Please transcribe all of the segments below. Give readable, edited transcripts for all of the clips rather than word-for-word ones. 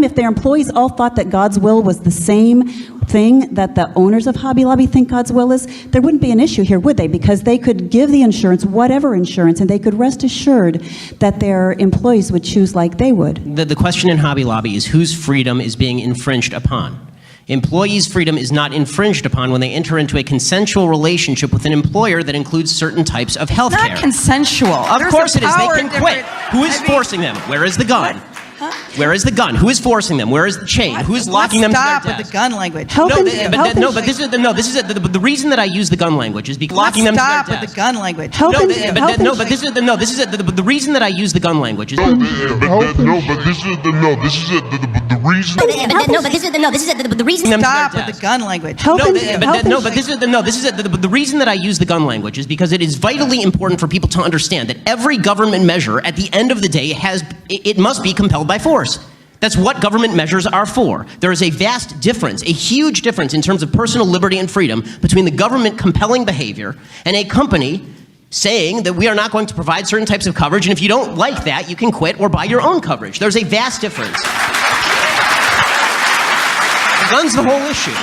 If their employees all thought that God's will was the same thing that the owners of Hobby Lobby think God's will is, there wouldn't be an issue here, would they? Because they could give the insurance, whatever insurance, and they could rest assured that their employees would choose like they would. The question in Hobby Lobby is whose freedom is being infringed upon. Employees' freedom is not infringed upon when they enter into a consensual relationship with an employer that includes certain types of health care. Not consensual. Of course it is. They can quit. Who is forcing them? Where is the gun? Huh? Where is the gun? Who is forcing them? Where is the chain? Who is locking them to their desk? Stop with the gun language. This is the reason that I use the gun language is because locking them to their desk. Stop with the gun language. The reason that I use the gun language is The reason that I use the gun language is because it is vitally important for people to understand that every government measure at the end of the day it must be compelled by force. That's what government measures are for. There is a vast difference, a huge difference in terms of personal liberty and freedom between the government compelling behavior and a company saying that we are not going to provide certain types of coverage, and if you don't like that, you can quit or buy your own coverage. There's a vast difference. The gun's the whole issue.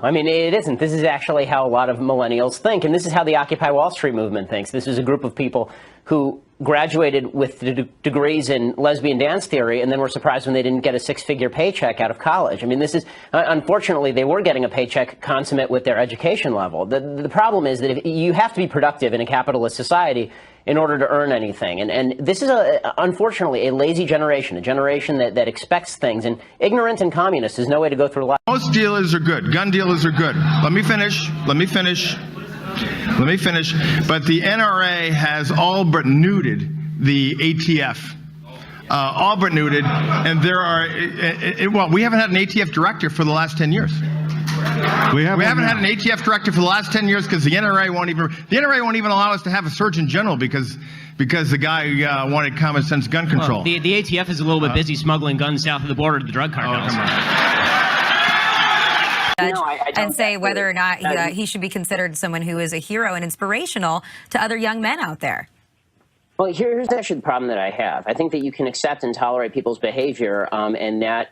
I mean, it isn't. This is actually how a lot of millennials think, and this is how the Occupy Wall Street movement thinks. This is a group of people who graduated with degrees in lesbian dance theory and then were surprised when they didn't get a six-figure paycheck out of college. I mean, this is, unfortunately, they were getting a paycheck consummate with their education level. The problem is that you have to be productive in a capitalist society in order to earn anything. And this is, unfortunately, a lazy generation, a generation that expects things. And ignorant and communist is no way to go through life. Most dealers are good. Gun dealers are good. Let me finish. But the NRA has all but neutered the ATF. All but neutered. And there are, well, we haven't had an ATF director for the last 10 years. We haven't had an ATF director for the last 10 years because the NRA won't even allow us to have a Surgeon General because the guy wanted common sense gun control. Well, the ATF is a little bit busy smuggling guns south of the border to the drug cartels. Oh, come on. And say whether or not he should be considered someone who is a hero and inspirational to other young men out there. Well, here's actually the problem that I have. I think that you can accept and tolerate people's behavior, and that,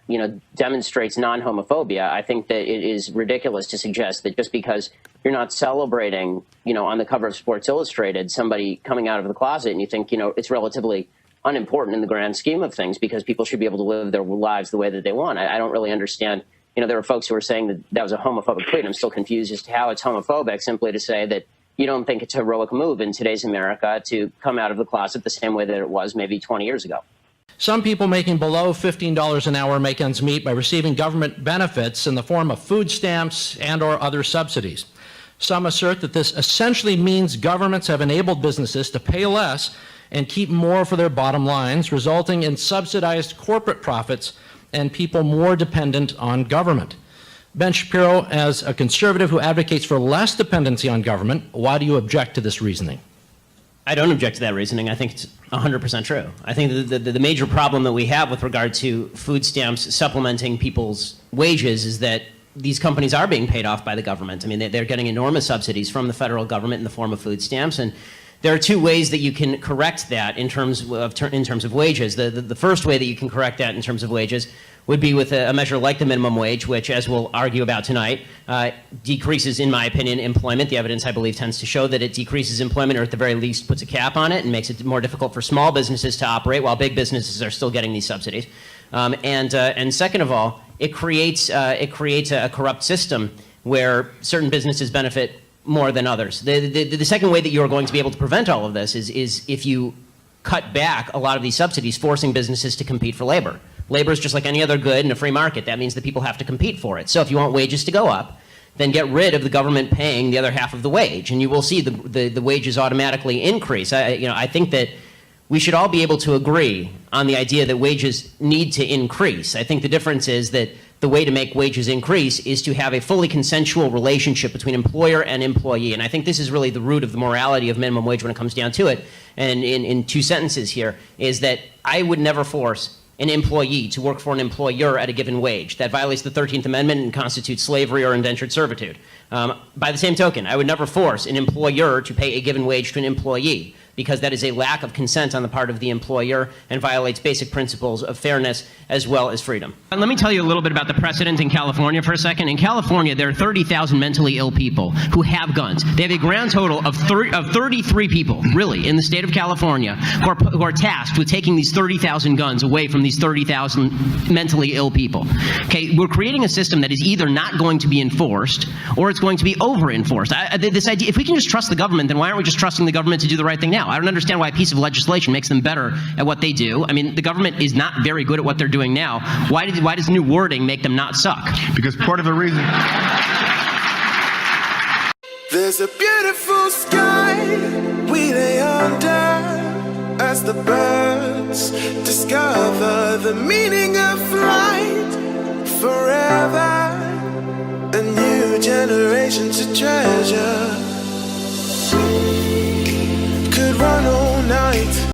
demonstrates non-homophobia. I think that it is ridiculous to suggest that just because you're not celebrating, on the cover of Sports Illustrated, somebody coming out of the closet, and you think, it's relatively unimportant in the grand scheme of things because people should be able to live their lives the way that they want. I don't really understand. There are folks who are saying that that was a homophobic tweet. I'm still confused as to how it's homophobic simply to say that you don't think it's a heroic move in today's America to come out of the closet the same way that it was maybe 20 years ago. Some people making below $15 an hour make ends meet by receiving government benefits in the form of food stamps and or other subsidies. Some assert that this essentially means governments have enabled businesses to pay less and keep more for their bottom lines, resulting in subsidized corporate profits and people more dependent on government. Ben Shapiro, as a conservative who advocates for less dependency on government, why do you object to this reasoning? I don't object to that reasoning. I think it's 100% true. I think the major problem that we have with regard to food stamps supplementing people's wages is that these companies are being paid off by the government. I mean, they're getting enormous subsidies from the federal government in the form of food stamps, and there are two ways that you can correct that in terms of wages. The first way that you can correct that in terms of wages would be with a measure like the minimum wage, which, as we'll argue about tonight, decreases, in my opinion, employment. The evidence, I believe, tends to show that it decreases employment, or at the very least puts a cap on it and makes it more difficult for small businesses to operate while big businesses are still getting these subsidies. And second of all, it creates a corrupt system where certain businesses benefit more than others. The second way that you're going to be able to prevent all of this is if you cut back a lot of these subsidies, forcing businesses to compete for labor. Labor is just like any other good in a free market. That means that people have to compete for it. So if you want wages to go up, then get rid of the government paying the other half of the wage, and you will see the wages automatically increase. I think that we should all be able to agree on the idea that wages need to increase. I think the difference is that the way to make wages increase is to have a fully consensual relationship between employer and employee. And I think this is really the root of the morality of minimum wage when it comes down to it. And in two sentences here is that I would never force an employee to work for an employer at a given wage. That violates the 13th Amendment and constitutes slavery or indentured servitude. By the same token, I would never force an employer to pay a given wage to an employee, because that is a lack of consent on the part of the employer and violates basic principles of fairness as well as freedom. And let me tell you a little bit about the precedent in California for a second. In California, there are 30,000 mentally ill people who have guns. They have a grand total of 33 people, really, in the state of California who are tasked with taking these 30,000 guns away from these 30,000 mentally ill people. Okay, we're creating a system that is either not going to be enforced or it's going to be over-enforced. This idea, if we can just trust the government, then why aren't we just trusting the government to do the right thing now? I don't understand why a piece of legislation makes them better at what they do. I mean, the government is not very good at what they're doing now. Why does new wording make them not suck? Because part of the reason... There's a beautiful sky we lay under as the birds discover the meaning of flight. Forever, a new generation to treasure.